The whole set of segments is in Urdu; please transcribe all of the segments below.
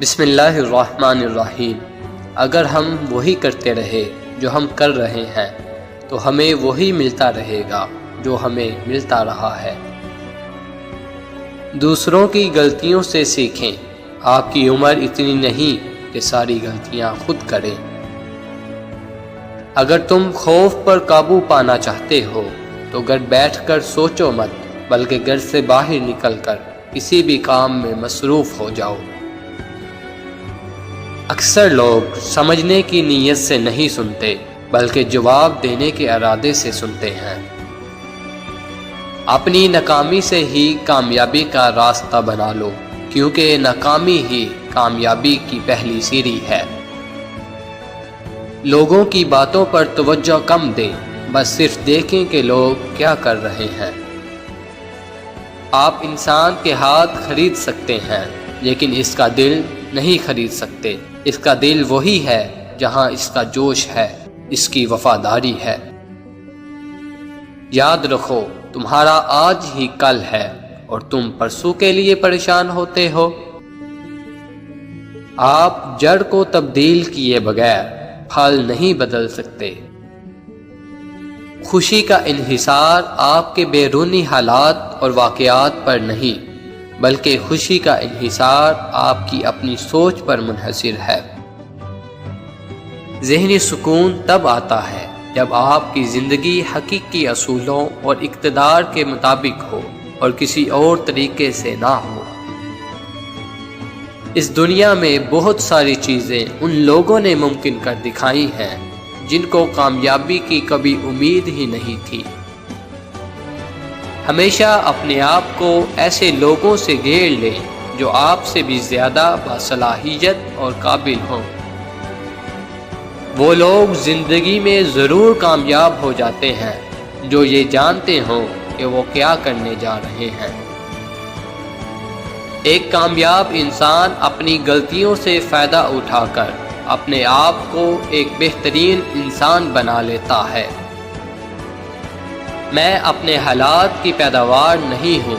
بسم اللہ الرحمن الرحیم۔ اگر ہم وہی کرتے رہے جو ہم کر رہے ہیں تو ہمیں وہی ملتا رہے گا جو ہمیں ملتا رہا ہے۔ دوسروں کی غلطیوں سے سیکھیں، آپ کی عمر اتنی نہیں کہ ساری غلطیاں خود کریں۔ اگر تم خوف پر قابو پانا چاہتے ہو تو گھر بیٹھ کر سوچو مت، بلکہ گھر سے باہر نکل کر کسی بھی کام میں مصروف ہو جاؤ۔ اکثر لوگ سمجھنے کی نیت سے نہیں سنتے بلکہ جواب دینے کے ارادے سے سنتے ہیں۔ اپنی ناکامی سے ہی کامیابی کا راستہ بنا لو، کیونکہ ناکامی ہی کامیابی کی پہلی سیڑھی ہے۔ لوگوں کی باتوں پر توجہ کم دیں، بس صرف دیکھیں کہ لوگ کیا کر رہے ہیں۔ آپ انسان کے ہاتھ خرید سکتے ہیں لیکن اس کا دل نہیں خرید سکتے۔ اس کا دل وہی ہے جہاں اس کا جوش ہے، اس کی وفاداری ہے۔ یاد رکھو، تمہارا آج ہی کل ہے اور تم پرسوں کے لیے پریشان ہوتے ہو۔ آپ جڑ کو تبدیل کیے بغیر پھل نہیں بدل سکتے۔ خوشی کا انحصار آپ کے بیرونی حالات اور واقعات پر نہیں، بلکہ خوشی کا انحصار آپ کی اپنی سوچ پر منحصر ہے۔ ذہنی سکون تب آتا ہے جب آپ کی زندگی حقیقی اصولوں اور اقتدار کے مطابق ہو اور کسی اور طریقے سے نہ ہو۔ اس دنیا میں بہت ساری چیزیں ان لوگوں نے ممکن کر دکھائی ہیں جن کو کامیابی کی کبھی امید ہی نہیں تھی۔ ہمیشہ اپنے آپ کو ایسے لوگوں سے گھیر لیں جو آپ سے بھی زیادہ باصلاحیت اور قابل ہوں۔ وہ لوگ زندگی میں ضرور کامیاب ہو جاتے ہیں جو یہ جانتے ہوں کہ وہ کیا کرنے جا رہے ہیں۔ ایک کامیاب انسان اپنی غلطیوں سے فائدہ اٹھا کر اپنے آپ کو ایک بہترین انسان بنا لیتا ہے۔ میں اپنے حالات کی پیداوار نہیں ہوں،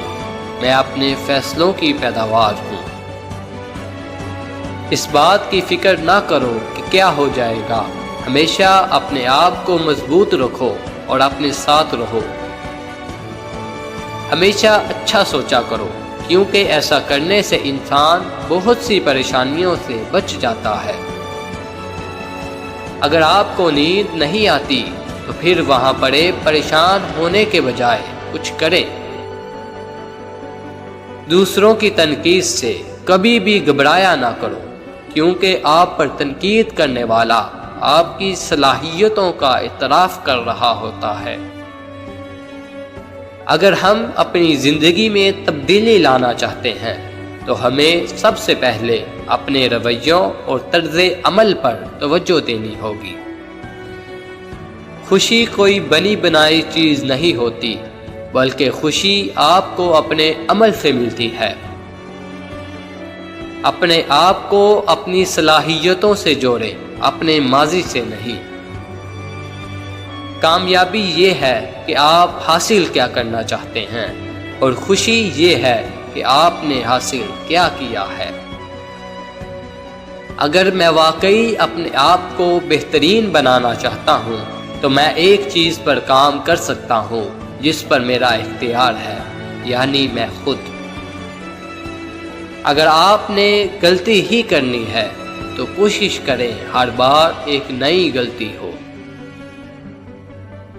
میں اپنے فیصلوں کی پیداوار ہوں۔ اس بات کی فکر نہ کرو کہ کیا ہو جائے گا، ہمیشہ اپنے آپ کو مضبوط رکھو اور اپنے ساتھ رہو۔ ہمیشہ اچھا سوچا کرو، کیونکہ ایسا کرنے سے انسان بہت سی پریشانیوں سے بچ جاتا ہے۔ اگر آپ کو نیند نہیں آتی تو پھر وہاں پڑے پریشان ہونے کے بجائے کچھ کریں۔ دوسروں کی تنقید سے کبھی بھی گھبرایا نہ کرو، کیونکہ آپ پر تنقید کرنے والا آپ کی صلاحیتوں کا اعتراف کر رہا ہوتا ہے۔ اگر ہم اپنی زندگی میں تبدیلی لانا چاہتے ہیں تو ہمیں سب سے پہلے اپنے رویوں اور طرز عمل پر توجہ دینی ہوگی۔ خوشی کوئی بنی بنائی چیز نہیں ہوتی، بلکہ خوشی آپ کو اپنے عمل سے ملتی ہے۔ اپنے آپ کو اپنی صلاحیتوں سے جوڑیں، اپنے ماضی سے نہیں۔ کامیابی یہ ہے کہ آپ حاصل کیا کرنا چاہتے ہیں، اور خوشی یہ ہے کہ آپ نے حاصل کیا کیا ہے۔ اگر میں واقعی اپنے آپ کو بہترین بنانا چاہتا ہوں تو میں ایک چیز پر کام کر سکتا ہوں جس پر میرا اختیار ہے، یعنی میں خود۔ اگر آپ نے غلطی ہی کرنی ہے تو کوشش کریں ہر بار ایک نئی غلطی ہو۔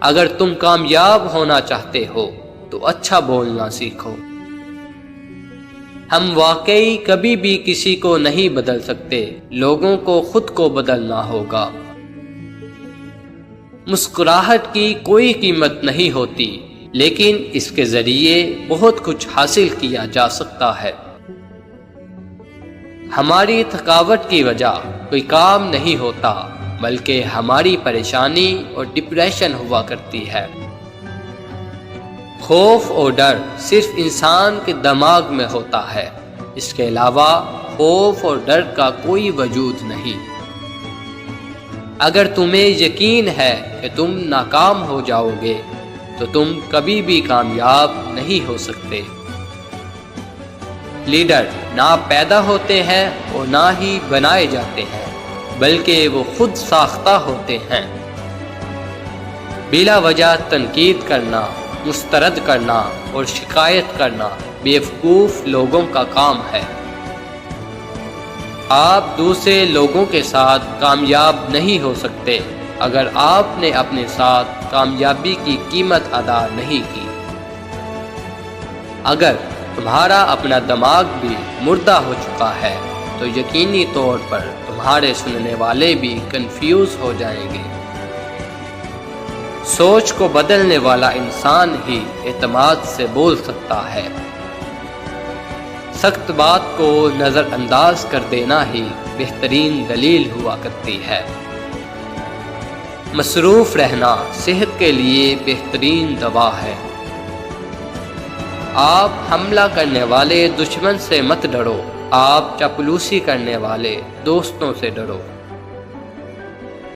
اگر تم کامیاب ہونا چاہتے ہو تو اچھا بولنا سیکھو۔ ہم واقعی کبھی بھی کسی کو نہیں بدل سکتے، لوگوں کو خود کو بدلنا ہوگا۔ مسکراہٹ کی کوئی قیمت نہیں ہوتی، لیکن اس کے ذریعے بہت کچھ حاصل کیا جا سکتا ہے۔ ہماری تھکاوٹ کی وجہ کوئی کام نہیں ہوتا، بلکہ ہماری پریشانی اور ڈپریشن ہوا کرتی ہے۔ خوف اور ڈر صرف انسان کے دماغ میں ہوتا ہے، اس کے علاوہ خوف اور ڈر کا کوئی وجود نہیں۔ اگر تمہیں یقین ہے کہ تم ناکام ہو جاؤ گے تو تم کبھی بھی کامیاب نہیں ہو سکتے۔ لیڈر نہ پیدا ہوتے ہیں اور نہ ہی بنائے جاتے ہیں، بلکہ وہ خود ساختہ ہوتے ہیں۔ بلا وجہ تنقید کرنا، مسترد کرنا اور شکایت کرنا بیوقوف لوگوں کا کام ہے۔ آپ دوسرے لوگوں کے ساتھ کامیاب نہیں ہو سکتے اگر آپ نے اپنے ساتھ کامیابی کی قیمت ادا نہیں کی۔ اگر تمہارا اپنا دماغ بھی مردہ ہو چکا ہے تو یقینی طور پر تمہارے سننے والے بھی کنفیوز ہو جائیں گے۔ سوچ کو بدلنے والا انسان ہی اعتماد سے بول سکتا ہے۔ سخت بات کو نظر انداز کر دینا ہی بہترین دلیل ہوا کرتی ہے۔ مصروف رہنا صحت کے لیے بہترین دوا ہے۔ آپ حملہ کرنے والے دشمن سے مت ڈرو، آپ چاپلوسی کرنے والے دوستوں سے ڈرو۔